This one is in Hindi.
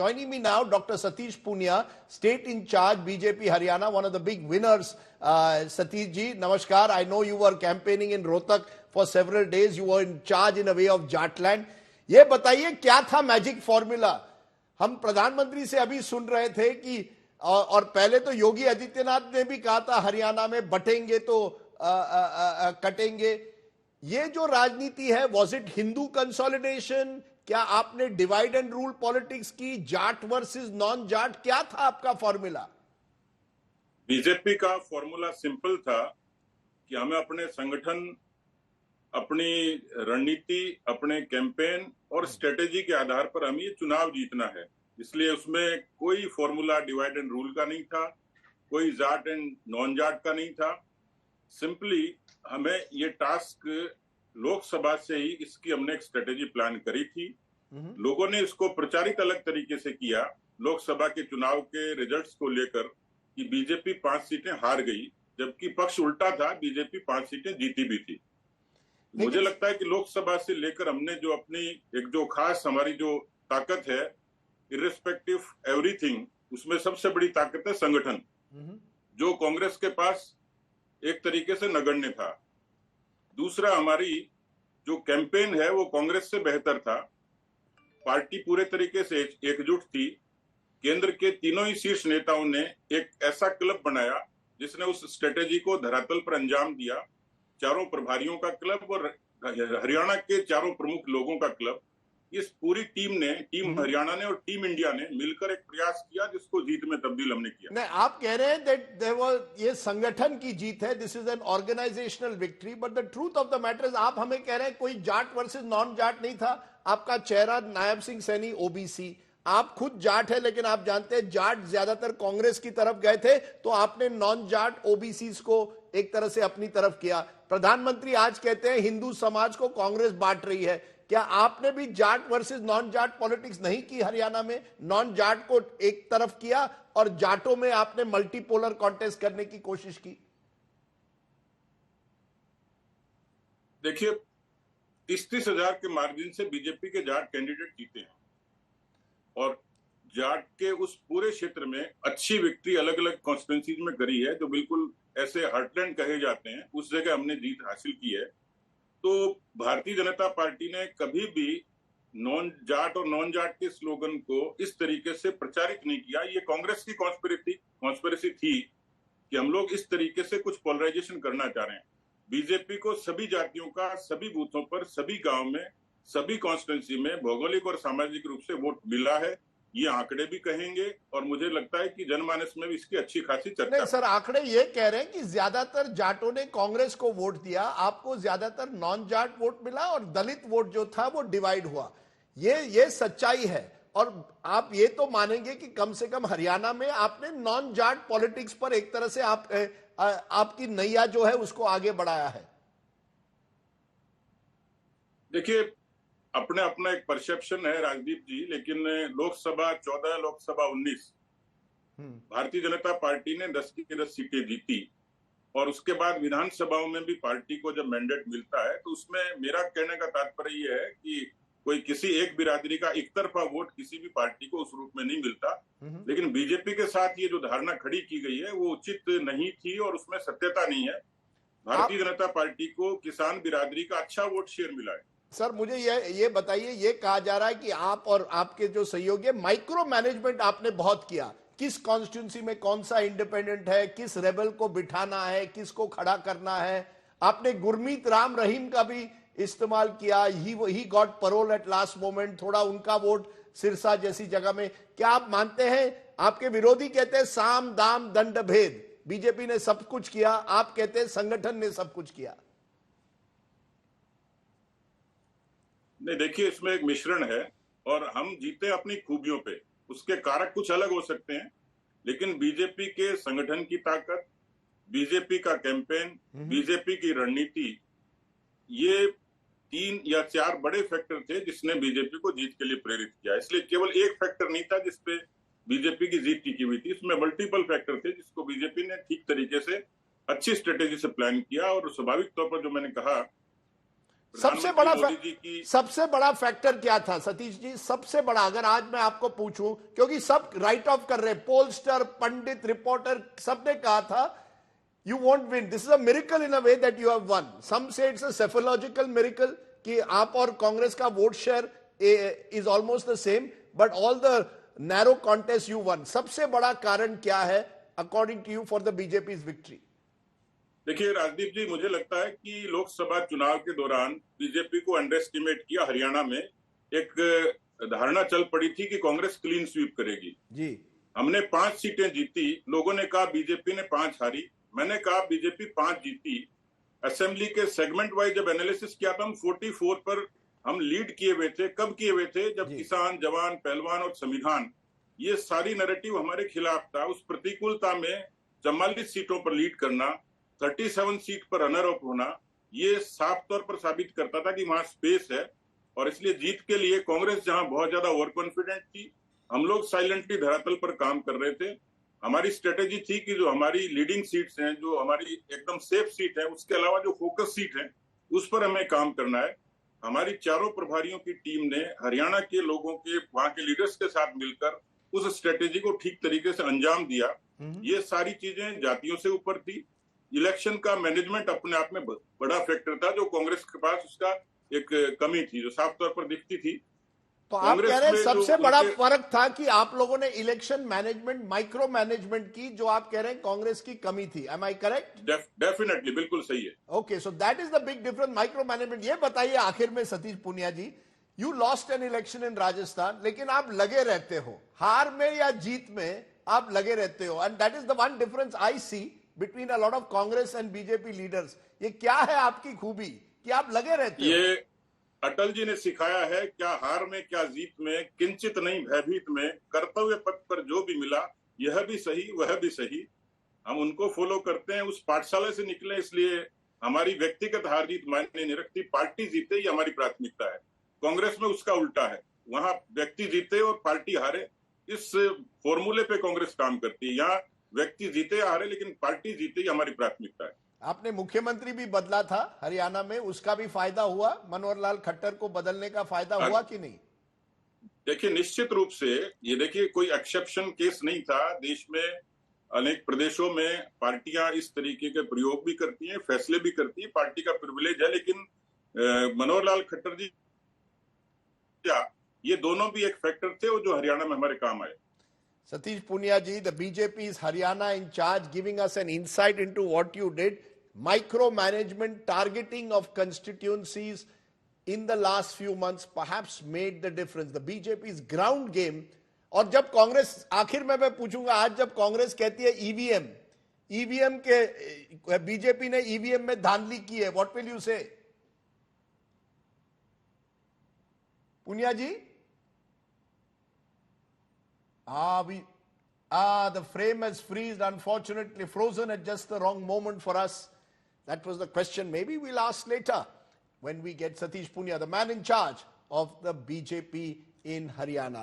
joining me now, Dr. Satish Punia, State in Charge, BJP Haryana, one of the big winners. Satish ji, namaskar. I know you were campaigning in Rohtak for several days. You were in charge in a way of Jatland. ये बताइए क्या था मैजिक फॉर्मूला? हम प्रधानमंत्री से अभी सुन रहे थे कि और पहले तो योगी आदित्यनाथ ने भी कहा था हरियाणा में बटेंगे तो कटेंगे। ये जो राजनीति है, वॉज इट हिंदू कंसोलिडेशन? क्या आपने डिवाइड एंड रूल पॉलिटिक्स की? जाट वर्सेस नॉन जाट, क्या था आपका फॉर्मूला? बीजेपी का फॉर्मूला सिंपल था कि हमें अपने संगठन, अपनी रणनीति, अपने कैंपेन और स्ट्रेटेजी के आधार पर हमें ये चुनाव जीतना है। इसलिए उसमें कोई फॉर्मूला डिवाइड एंड रूल का नहीं था, कोई जाट एंड नॉन जाट का नहीं था। सिंपली हमें ये टास्क लोकसभा से ही इसकी हमने एक स्ट्रेटेजी प्लान करी थी। लोगों ने इसको प्रचारित अलग तरीके से किया लोकसभा के चुनाव के रिजल्ट्स को लेकर कि बीजेपी 5 सीटें हार गई, जबकि पक्ष उल्टा था, बीजेपी 5 सीटें जीती भी थी। मुझे लगता है कि लोकसभा से लेकर हमने जो अपनी एक जो खास हमारी जो ताकत है, इर्रेस्पेक्टिव एवरीथिंग, उसमें सबसे बड़ी ताकत है संगठन, जो कांग्रेस के पास एक तरीके से नगण्य था। दूसरा, हमारी जो कैंपेन है वो कांग्रेस से बेहतर था। पार्टी पूरे तरीके से एकजुट थी। केंद्र के तीनों ही शीर्ष नेताओं ने एक ऐसा क्लब बनाया जिसने उस स्ट्रेटेजी को धरातल पर अंजाम दिया। चारों प्रभारियों का क्लब और हरियाणा के चारों प्रमुख लोगों का क्लब, इस पूरी टीम ने, टीम हरियाणा ने और टीम इंडिया ने मिलकर एक प्रयास किया जिसको जीत में तब्दील हमने किया। नहीं, आप कह रहे हैं दैट ये संगठन की जीत है, this is an organisational victory, but the truth of the matter is आप हमें कह रहे हैं कोई जाट वर्सेस नॉन जाट नहीं था। आपका चेहरा नायब सिंह सैनी ओबीसी, आप खुद जाट है, लेकिन आप जानते हैं जाट ज्यादातर कांग्रेस की तरफ गए थे, तो आपने नॉन जाट ओबीसी को एक तरह से अपनी तरफ किया। प्रधानमंत्री आज कहते हैं हिंदू समाज को कांग्रेस बांट रही है। क्या आपने भी Jat versus non Jat politics नहीं की हरियाणा में? नॉन जाट को एक तरफ किया और जाटों में आपने मल्टीपोलर कॉन्टेस्ट करने की कोशिश की? देखिए, 30-30 हजार के मार्जिन से बीजेपी के जाट कैंडिडेट जीते हैं और जाट के उस पूरे क्षेत्र में अच्छी विक्ट्री अलग अलग कॉन्स्टिट्यूंसीज में करी है, जो बिल्कुल ऐसे हार्टलैंड कहे जाते हैं, उस जगह हमने जीत हासिल की है। तो भारतीय जनता पार्टी ने कभी भी नॉन जाट और नॉन जाट के स्लोगन को इस तरीके से प्रचारित नहीं किया। ये कांग्रेस की कॉन्स्पिरेसी थी कि हम लोग इस तरीके से कुछ पोलराइजेशन करना चाह रहे हैं। बीजेपी को सभी जातियों का सभी बूथों पर, सभी गांव में, सभी कॉन्स्टिट्यूंसी में भौगोलिक और सामाजिक रूप से वोट मिला है, ये आंकड़े भी कहेंगे, और मुझे लगता है कि जनमानस में भी इसकी अच्छी खासी चर्चा। नहीं सर, आंकड़े ये कह रहे हैं कि ज्यादातर जाटों ने कांग्रेस को वोट दिया, आपको ज्यादातर नॉन जाट वोट मिला और दलित वोट जो था वो डिवाइड हुआ। ये सच्चाई है। और आप ये तो मानेंगे कि कम से कम हरियाणा में आपने नॉन जाट पॉलिटिक्स पर एक तरह से आपकी नैया जो है उसको आगे बढ़ाया है। देखिए, अपने अपना एक परसेप्शन है राजदीप जी, लेकिन लोकसभा 14, लोकसभा 19, भारतीय जनता पार्टी ने 10 की 10 सीटें जीती और उसके बाद विधानसभाओं में भी पार्टी को जब मैंडेट मिलता है तो उसमें मेरा कहने का तात्पर्य ये है कि कोई किसी एक बिरादरी का एक तरफा वोट किसी भी पार्टी को उस रूप में नहीं मिलता। लेकिन बीजेपी के साथ ये जो धारणा खड़ी की गई है वो उचित नहीं थी और उसमें सत्यता नहीं है। भारतीय जनता पार्टी को किसान बिरादरी का अच्छा वोट शेयर मिला है। सर, मुझे ये बताइए, ये कहा जा रहा है कि आप और आपके जो सहयोगी, माइक्रो मैनेजमेंट आपने बहुत किया। किस कॉन्स्टिट्यूंसी में कौन सा इंडिपेंडेंट है, किस रेबल को बिठाना है, किसको खड़ा करना है। आपने गुरमीत राम रहीम का भी इस्तेमाल किया, he got parole at last moment, थोड़ा उनका वोट सिरसा जैसी जगह में। क्या आप मानते हैं, आपके विरोधी कहते हैं साम दाम दंड भेद, बीजेपी ने सब कुछ किया, आप कहते हैं संगठन ने सब कुछ किया? नहीं, देखिए, इसमें एक मिश्रण है और हम जीते अपनी खूबियों पे। उसके कारक कुछ अलग हो सकते हैं, लेकिन बीजेपी के संगठन की ताकत, बीजेपी का कैंपेन, बीजेपी की रणनीति, ये 3 या 4 बड़े फैक्टर थे जिसने बीजेपी को जीत के लिए प्रेरित किया। इसलिए केवल एक फैक्टर नहीं था जिसपे बीजेपी की जीत टिकी हुई थी, इसमें मल्टीपल फैक्टर थे जिसको बीजेपी ने ठीक तरीके से अच्छी स्ट्रेटेजी से प्लान किया। और स्वाभाविक तौर पर जो मैंने कहा सबसे बड़ा प्रधानमंत्री मोदी जी की सबसे बड़ा फैक्टर क्या था सतीश जी? सबसे बड़ा, अगर आज मैं आपको पूछूं, क्योंकि सब राइट ऑफ कर रहे, पोलस्टर, पंडित, रिपोर्टर, सबने कहा था you won't win. This is a miracle in a way that you have won. Some say it's a psephological miracle कि आप और कांग्रेस का vote share is almost the same, but all the narrow contest you won. सबसे बड़ा कारण क्या है according to you for the BJP's victory? देखिए राजदीप जी, मुझे लगता है कि लोकसभा चुनाव के दौरान बीजेपी को अंडर एस्टिमेट किया। हरियाणा में एक धारणा चल पड़ी थी कि कांग्रेस क्लीन स्वीप करेगी जी। हमने 5 सीटें जीती, लोगों ने कहा बीजेपी ने 5 हारी, मैंने कहा बीजेपी 5 जीती। असेंबली के सेगमेंट वाइज जब एनालिसिस किया था, हम 44 पर हम लीड किए हुए थे। कब किए हुए थे? जब किसान, जवान, पहलवान और संविधान, ये सारी नैरेटिव हमारे खिलाफ था। उस प्रतिकूलता में 44 सीटों पर लीड करना, 37 सीट पर रनर अप होना, ये साफ तौर पर साबित करता था कि वहां स्पेस है। और इसलिए जीत के लिए कांग्रेस जहां बहुत ज्यादा ओवर कॉन्फिडेंट थी, हम लोग साइलेंटली धरातल पर काम कर रहे थे। हमारी स्ट्रेटेजी थी कि जो हमारी लीडिंग सीट्स हैं, जो हमारी एकदम सेफ सीट है, उसके अलावा जो फोकस सीट है उस पर हमें काम करना है। हमारी चारों प्रभारियों की टीम ने हरियाणा के लोगों के, वहां के लीडर्स के साथ मिलकर उस स्ट्रेटेजी को ठीक तरीके से अंजाम दिया। ये सारी चीजें जातियों से ऊपर थी। इलेक्शन का मैनेजमेंट अपने आप में बड़ा फैक्टर था, जो कांग्रेस के पास उसका एक कमी थी, जो साफ तौर पर दिखती थी। तो आप कह रहे हैं सबसे बड़ा फर्क था कि आप लोगों ने इलेक्शन मैनेजमेंट, माइक्रो मैनेजमेंट की, जो आप कह रहे हैं कांग्रेस की कमी थी। एम आई करेक्ट? डेफिनेटली, बिल्कुल सही है। Okay, so that is the big difference, micro management. ये बताइए आखिर में Satish Poonia ji, you lost an election in Rajasthan, लेकिन आप लगे रहते हो, हार में या जीत में आप लगे रहते हो, and that is the one difference I see between a lot of Congress and BJP leaders. ये क्या है आपकी खूबी कि आप लगे रहते हो? ये अटल जी ने सिखाया है, क्या हार में क्या जीत में, किंचित नहीं भयभीत में, कर्तव्य पथ पर जो भी मिला यह भी सही वह भी सही। हम उनको फॉलो करते हैं, उस पाठशाला से निकले, इसलिए हमारी व्यक्तिगत हार जीत मायने नहीं रखती। पार्टी जीते ही हमारी प्राथमिकता है। कांग्रेस में उसका उल्टा है, वहां व्यक्ति जीते और पार्टी हारे, इस फॉर्मूले पे कांग्रेस काम करती है। यहाँ व्यक्ति जीते या हारे, लेकिन पार्टी जीते ही हमारी प्राथमिकता है। आपने मुख्यमंत्री भी बदला था हरियाणा में, उसका भी फायदा हुआ? मनोहर लाल खट्टर को बदलने का फायदा हुआ कि नहीं? देखिए, निश्चित रूप से ये देखिए कोई एक्सेप्शन केस नहीं था। देश में अनेक प्रदेशों में पार्टियां इस तरीके के प्रयोग भी करती हैं, फैसले भी करती हैं, पार्टी का प्रिविलेज है। लेकिन मनोहर लाल खट्टर जी, ये दोनों भी एक फैक्टर थे और जो हरियाणा में हमारे काम आए। Satish Punia ji, the BJP is Haryana in charge, giving us an insight into what you did. Micromanagement, targeting of constituencies in the last few months perhaps made the difference. The BJP's ground game. और जब कांग्रेस, आखिर में मैं पूछूंगा, आज जब कांग्रेस कहती है ईवीएम के बीजेपी ने ईवीएम में धांधली की है, व्हाट विल यू से? पुनिया जी? The frame has unfortunately frozen at just the wrong moment for us. That was the question. Maybe we'll ask later when we get Satish Punia, the man in charge of the BJP in Haryana.